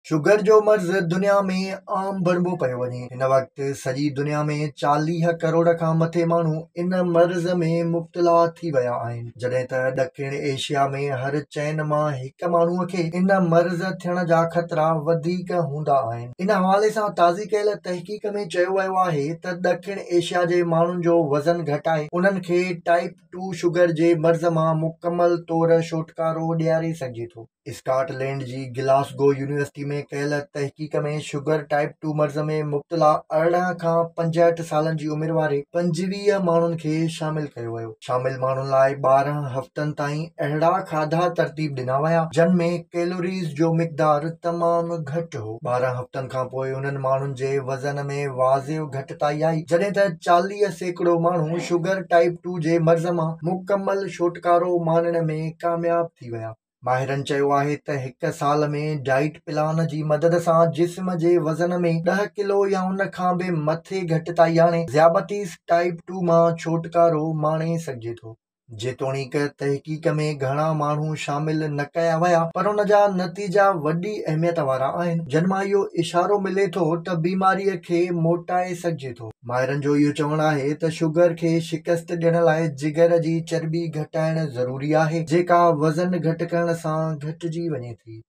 Sugar जो मर्ज़ दुनिया में आम बणिबो पियो वञे। हिन वक़्ति सॼी दुनिया में 40 करोड़ खां मथे माण्हू इन मर्ज़ में मुब्तला थी विया आहिनि, जॾहिं त ॾखिण एशिया में हर 4 मां हिक माण्हूअ खे इन मर्ज़ थियण जा ख़तरा वधीक हूंदा आहिनि। इन हवाले सां ताज़ी कयल तहक़ीक़ में चयो वियो आहे त ॾखिण एशिया जे माण्हुनि जो वज़न घटाए उन्हनि खे टाइप 2 शुगर जे मर्ज़ मां मुकमल तौर छुटकारो ॾियारे सघिजे थो। स्कॉटलैंड जी ग्लासगो यूनिवर्सिटी में कयल तहक़ीक़ में शुगर टाइप 2 मर्ज़ में मुब्तला 18 खां 65 सालनि जी उमिरि वारे 25 माण्हुनि खे शामिल कयो वियो। शामिल माण्हुनि लाइ 12 हफ़्तनि ताईं अहिड़ा खाधा तरतीब ॾिना विया जिन में कैलोरीज़ जो मिक़दार तमामु घटि हो। 12 हफ़्तनि खां पोइ उन्हनि माण्हुनि जे वज़न में वाज़िब घटिताई आई, जॾहिं त 40% माण्हू शुगर टाइप 2 जे मर्ज़ मां मुकमल छुटकारो माणण में कामयाब थी विया। माहिरनि चयो आहे त 1 साल में डाइट प्लान जी मदद सां जिस्म जे वज़न में 10 किलो या उन खां बि मथे घटिताई आणे ज़ियाबतीस टाइप 2 मां छुटकारो माणे सघिजे थो। जेतोणीकि तहक़ीक़ में घणा माण्हू शामिल न कया विया, पर उन जा नतीजा वॾी अहमियत वारा आहिनि, जिन मां इहो इशारो मिले थो त बीमारीअ खे मोटाए सघिजे थो। माहिरनि जो इहो चवणु आहे त शुगर खे शिकस्त ॾियण लाइ जिगर जी चर्बी घटाइण ज़रूरी आहे, जेका वज़न घटि करण सां घटिजी वञे थी।